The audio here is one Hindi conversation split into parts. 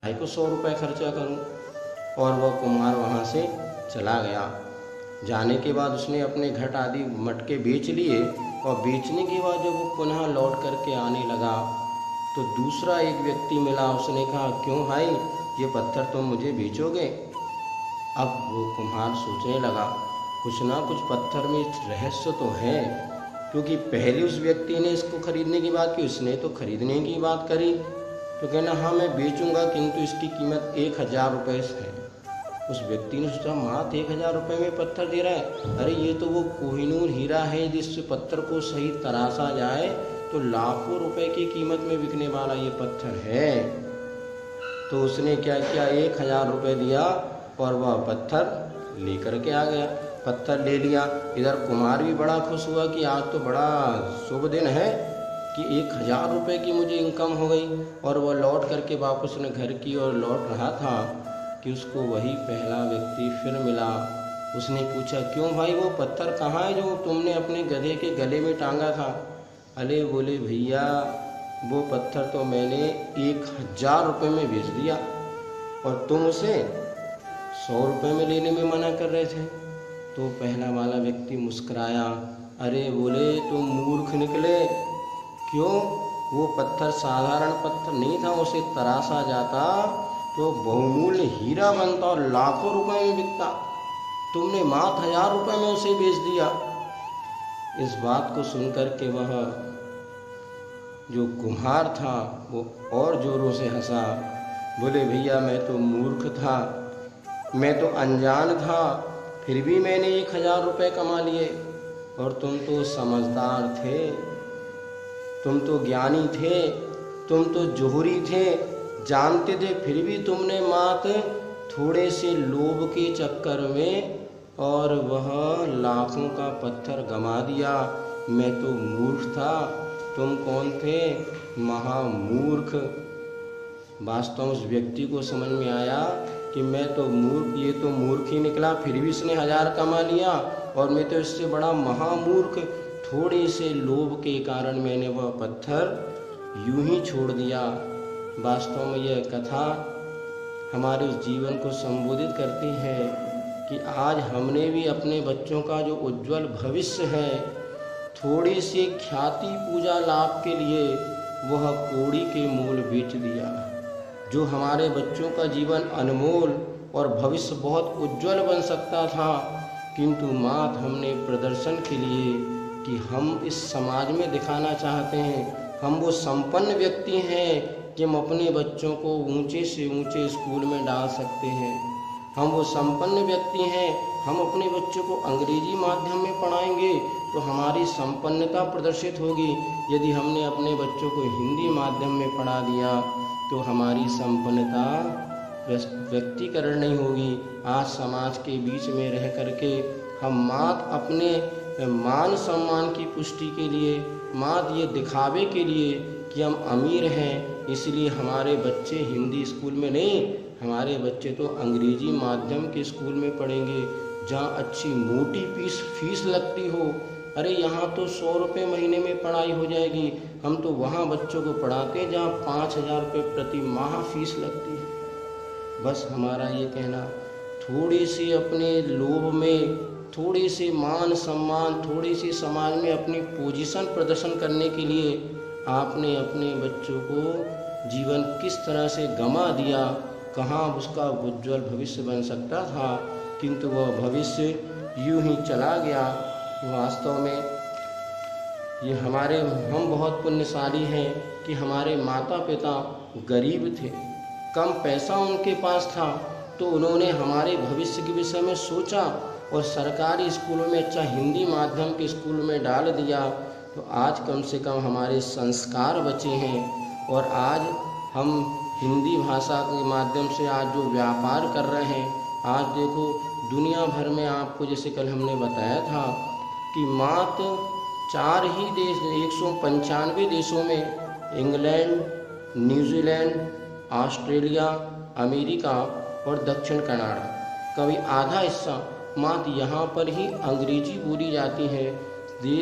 भाई को 100 रुपये खर्चा करूं। और वह कुम्हार वहाँ से चला गया। जाने के बाद उसने अपने घट आदि मटके बेच लिए, और बेचने के बाद जब वो पुनः लौट करके आने लगा तो दूसरा एक व्यक्ति मिला। उसने कहा, क्यों भाई, ये पत्थर तुम मुझे बेचोगे? अब वो कुम्हार सोचने लगा, कुछ ना कुछ पत्थर में रहस्य तो है, क्योंकि पहले उस व्यक्ति ने इसको खरीदने की बात की, उसने तो खरीदने की बात करी। तो कहना, हाँ मैं बेचूंगा, किंतु इसकी कीमत 1000 रुपये है। उस व्यक्ति ने सोचा, मात्र 1000 रुपये में पत्थर दे रहा है? अरे ये तो वो कोहिनूर हीरा है, जिस पत्थर को सही तराशा जाए तो लाखों रुपए की कीमत में बिकने वाला ये पत्थर है। तो उसने क्या किया, 1000 रुपये दिया और वह पत्थर लेकर के आ गया। पत्थर ले लिया। इधर कुमार भी बड़ा खुश हुआ कि आज तो बड़ा शुभ दिन है कि 1000 रुपये की मुझे इनकम हो गई। और वह लौट करके वापस अपने घर की ओर लौट रहा था कि उसको वही पहला व्यक्ति फिर मिला। उसने पूछा, क्यों भाई, वो पत्थर कहाँ है जो तुमने अपने गधे के गले में टांगा था? अरे बोले, भैया वो पत्थर तो मैंने 1000 रुपये में बेच दिया और तुम उसे 100 रुपये में लेने में मना कर रहे थे। तो पहला वाला व्यक्ति मुस्कुराया। अरे बोले, तुम मूर्ख निकले। क्यों? वो पत्थर साधारण पत्थर नहीं था, उसे तराशा जाता तो बहुमूल्य हीरा बनता और लाखों रुपए में बिकता। तुमने मात्र 1000 रुपये में उसे बेच दिया। इस बात को सुनकर के वह जो कुम्हार था वो और जोरों से हंसा। बोले, भैया मैं तो मूर्ख था, मैं तो अनजान था, फिर भी मैंने 1000 रुपये कमा लिए। और तुम तो समझदार थे, तुम तो ज्ञानी थे, तुम तो जोहरी थे, जानते थे, फिर भी तुमने मात्र थोड़े से लोभ के चक्कर में और वह लाखों का पत्थर गंवा दिया। मैं तो मूर्ख था, तुम कौन थे? महामूर्ख। वास्तव में उस व्यक्ति को समझ में आया कि मैं तो मूर्ख, ये तो मूर्ख ही निकला, फिर भी इसने 1000 कमा लिया और मैं तो इससे बड़ा महामूर्ख। थोड़े से लोभ के कारण मैंने वह पत्थर यूं ही छोड़ दिया। वास्तव में यह कथा हमारे जीवन को संबोधित करती है कि आज हमने भी अपने बच्चों का जो उज्जवल भविष्य है, थोड़ी सी ख्याति पूजा लाभ के लिए वह कौड़ी के मोल बेच दिया। जो हमारे बच्चों का जीवन अनमोल और भविष्य बहुत उज्जवल बन सकता था, किंतु मात्र हमने प्रदर्शन के लिए कि हम इस समाज में दिखाना चाहते हैं, हम वो संपन्न व्यक्ति हैं कि हम अपने बच्चों को ऊंचे से ऊंचे स्कूल में डाल सकते हैं, हम वो संपन्न व्यक्ति हैं, हम अपने बच्चों को अंग्रेजी माध्यम में पढ़ाएंगे तो हमारी संपन्नता प्रदर्शित होगी। यदि हमने अपने बच्चों को हिंदी माध्यम में पढ़ा दिया तो हमारी संपन्नता व्यक्तिकरण नहीं होगी। आज समाज के बीच में रह करके हम मात्र अपने मान सम्मान की पुष्टि के लिए, मात्र ये दिखावे के लिए कि हम अमीर हैं, इसलिए हमारे बच्चे हिंदी स्कूल में नहीं, हमारे बच्चे तो अंग्रेजी माध्यम के स्कूल में पढ़ेंगे जहाँ अच्छी मोटी फीस लगती हो। अरे यहाँ तो 100 रुपये महीने में पढ़ाई हो जाएगी, हम तो वहाँ बच्चों को पढ़ाते हैं जहाँ 5000 रुपये प्रति माह फीस लगती है। बस हमारा ये कहना, थोड़ी सी अपने लोभ में, थोड़ी सी मान सम्मान, थोड़ी सी समाज में अपनी पोजीशन प्रदर्शन करने के लिए आपने अपने बच्चों को जीवन किस तरह से गंवा दिया, कहाँ उसका उज्जवल भविष्य बन सकता था, किंतु वह भविष्य यूं ही चला गया। वास्तव में ये हम बहुत पुण्यशाली हैं कि हमारे माता पिता गरीब थे, कम पैसा उनके पास था, तो उन्होंने हमारे भविष्य के विषय में सोचा और सरकारी स्कूलों में, अच्छा हिंदी माध्यम के स्कूल में डाल दिया। तो आज कम से कम हमारे संस्कार बचे हैं और आज हम हिंदी भाषा के माध्यम से आज जो व्यापार कर रहे हैं, आज देखो दुनिया भर में, आपको जैसे कल हमने बताया था कि मात्र 4 ही देश, 195 देशों में, इंग्लैंड, न्यूजीलैंड, ऑस्ट्रेलिया, अमेरिका और दक्षिण कनाडा का भी आधा हिस्सा मात्र यहाँ पर ही अंग्रेजी बोली जाती है।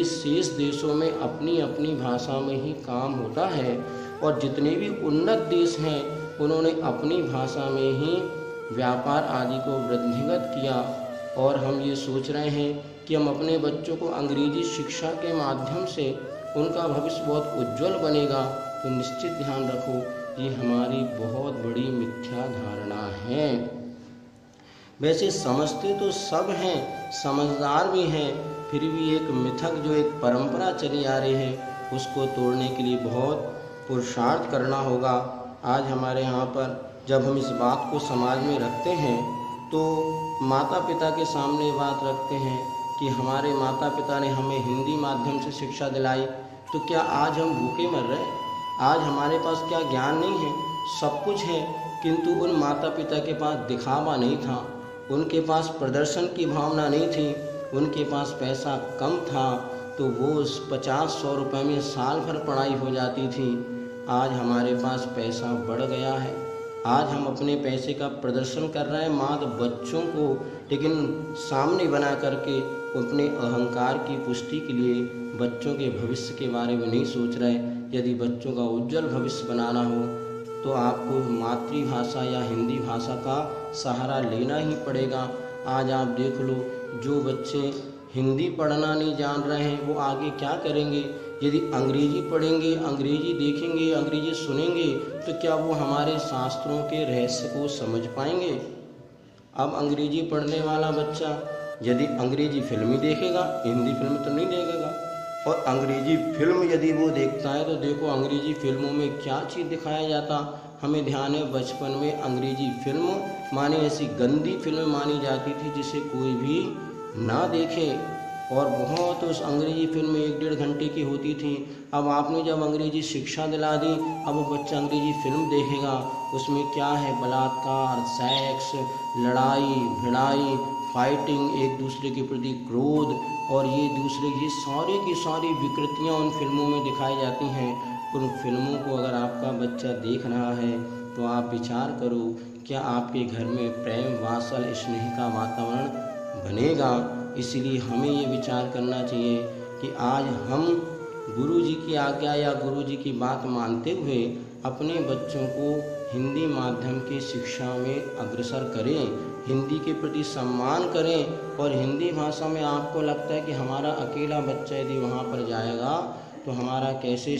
शेष देशों में अपनी अपनी भाषा में ही काम होता है। और जितने भी उन्नत देश हैं उन्होंने अपनी भाषा में ही व्यापार आदि को वृद्धिगत किया। और हम ये सोच रहे हैं कि हम अपने बच्चों को अंग्रेजी शिक्षा के माध्यम से उनका भविष्य बहुत उज्जवल बनेगा, तो निश्चित ध्यान रखो ये हमारी बहुत बड़ी मिथ्या धारणा है। वैसे समझते तो सब हैं, समझदार भी हैं, फिर भी एक मिथक जो एक परंपरा चली आ रही है उसको तोड़ने के लिए बहुत पुरुषार्थ करना होगा। आज हमारे यहाँ पर जब हम इस बात को समाज में रखते हैं तो माता पिता के सामने बात रखते हैं कि हमारे माता पिता ने हमें हिंदी माध्यम से शिक्षा दिलाई, तो क्या आज हम भूखे मर रहे हैं? आज हमारे पास क्या ज्ञान नहीं है? सब कुछ है, किंतु उन माता पिता के पास दिखावा नहीं था, उनके पास प्रदर्शन की भावना नहीं थी, उनके पास पैसा कम था, तो वो 50-100 रुपये में साल भर पढ़ाई हो जाती थी। आज हमारे पास पैसा बढ़ गया है, आज हम अपने पैसे का प्रदर्शन कर रहे हैं मात्र बच्चों को लेकिन सामने बना करके अपने अहंकार की पुष्टि के लिए बच्चों के भविष्य के बारे में नहीं सोच रहे। यदि बच्चों का उज्जवल भविष्य बनाना हो तो आपको मातृभाषा या हिंदी भाषा का सहारा लेना ही पड़ेगा। आज आप देख लो, जो बच्चे हिंदी पढ़ना नहीं जान रहे हैं वो आगे क्या करेंगे? यदि अंग्रेजी पढ़ेंगे, अंग्रेजी देखेंगे, अंग्रेजी सुनेंगे, तो क्या वो हमारे शास्त्रों के रहस्य को समझ पाएंगे? अब अंग्रेजी पढ़ने वाला बच्चा यदि अंग्रेजी फिल्म ही देखेगा, हिंदी फिल्म तो नहीं देखेगा। और अंग्रेजी फिल्म यदि वो देखता है तो देखो अंग्रेजी फिल्मों में क्या चीज़ दिखाया जाता। हमें ध्यान है बचपन में अंग्रेजी फिल्म माने ऐसी गंदी फिल्म मानी जाती थी जिसे कोई भी ना देखे, और बहुत उस अंग्रेजी फिल्म 1-1.5 घंटे की होती थी। अब आपने जब अंग्रेजी शिक्षा दिला दी, अब वो बच्चा अंग्रेजी फिल्म देखेगा, उसमें क्या है? बलात्कार, सेक्स, लड़ाई भिड़ाई, फाइटिंग, एक दूसरे के प्रति क्रोध, और ये दूसरे की सारी विकृतियाँ उन फिल्मों में दिखाई जाती हैं। उन फिल्मों को अगर आपका बच्चा देख रहा है तो आप विचार करो, क्या आपके घर में प्रेम, वात्सल, स्नेह का वातावरण बनेगा? इसलिए हमें ये विचार करना चाहिए कि आज हम गुरु जी की आज्ञा या गुरु जी की बात मानते हुए अपने बच्चों को हिंदी माध्यम की शिक्षा में अग्रसर करें, हिंदी के प्रति सम्मान करें। और हिंदी भाषा में आपको लगता है कि हमारा अकेला बच्चा यदि वहाँ पर जाएगा तो हमारा कैसे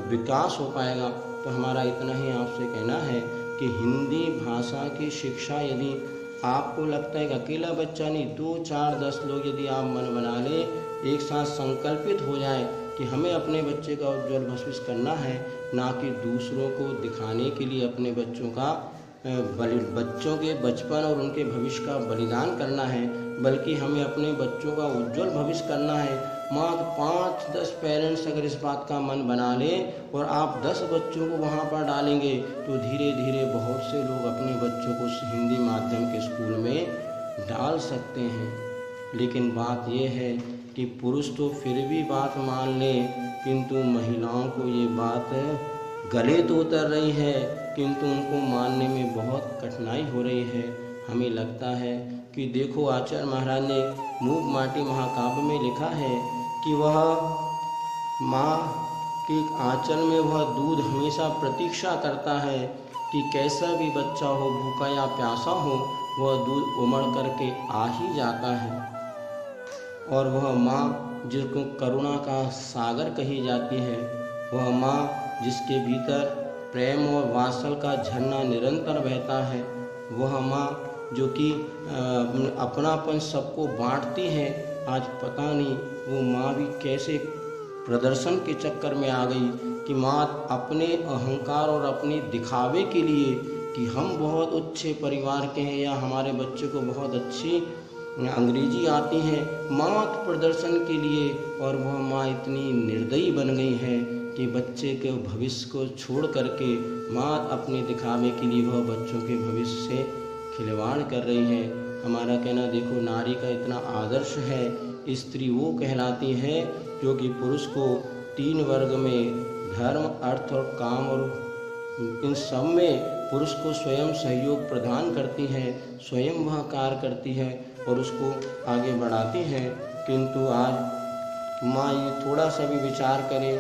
विकास हो पाएगा? तो हमारा इतना ही आपसे कहना है कि हिंदी भाषा की शिक्षा यदि आपको लगता है कि अकेला बच्चा नहीं, 2, 4, 10 लोग यदि आप मन बना लें, एक साथ संकल्पित हो जाए कि हमें अपने बच्चे का उज्जवल भविष्य करना है, ना कि दूसरों को दिखाने के लिए अपने बच्चों के बचपन और उनके भविष्य का बलिदान करना है, बल्कि हमें अपने बच्चों का उज्जवल भविष्य करना है। मात्र 5-10 पेरेंट्स अगर इस बात का मन बना लें और आप 10 बच्चों को वहाँ पर डालेंगे तो धीरे धीरे बहुत से लोग अपने बच्चों को हिंदी माध्यम के स्कूल में डाल सकते हैं। लेकिन बात यह है कि पुरुष तो फिर भी बात मान लें, किंतु महिलाओं को ये बात गले तो उतर रही है, किंतु उनको मानने में बहुत कठिनाई हो रही है। हमें लगता है कि देखो, आचार्य महाराज ने मूक माटी महाकाव्य में लिखा है कि वह माँ के आंचल में वह दूध हमेशा प्रतीक्षा करता है कि कैसा भी बच्चा हो, भूखा या प्यासा हो, वह दूध उमड़ करके आ ही जाता है। और वह माँ जिसको करुणा का सागर कही जाती है, वह माँ जिसके भीतर प्रेम और वात्सल का झरना निरंतर बहता है, वह माँ जो कि अपनापन सबको बांटती है। आज पता नहीं वो माँ भी कैसे प्रदर्शन के चक्कर में आ गई कि माँ अपने अहंकार और अपने दिखावे के लिए कि हम बहुत अच्छे परिवार के हैं या हमारे बच्चे को बहुत अच्छी अंग्रेजी आती है, मात्र प्रदर्शन के लिए, और वह माँ इतनी निर्दयी बन गई है कि बच्चे के भविष्य को छोड़ करके माँ अपने दिखावे के लिए वह बच्चों के भविष्य से खिलवाड़ कर रही है। हमारा कहना, देखो, नारी का इतना आदर्श है, स्त्री वो कहलाती है जो कि पुरुष को 3 वर्ग में धर्म, अर्थ और काम, और इन सब में पुरुष को स्वयं सहयोग प्रदान करती है, स्वयं वह कार्य करती है और उसको आगे बढ़ाती है। किंतु आज माँ ये थोड़ा सा भी विचार करे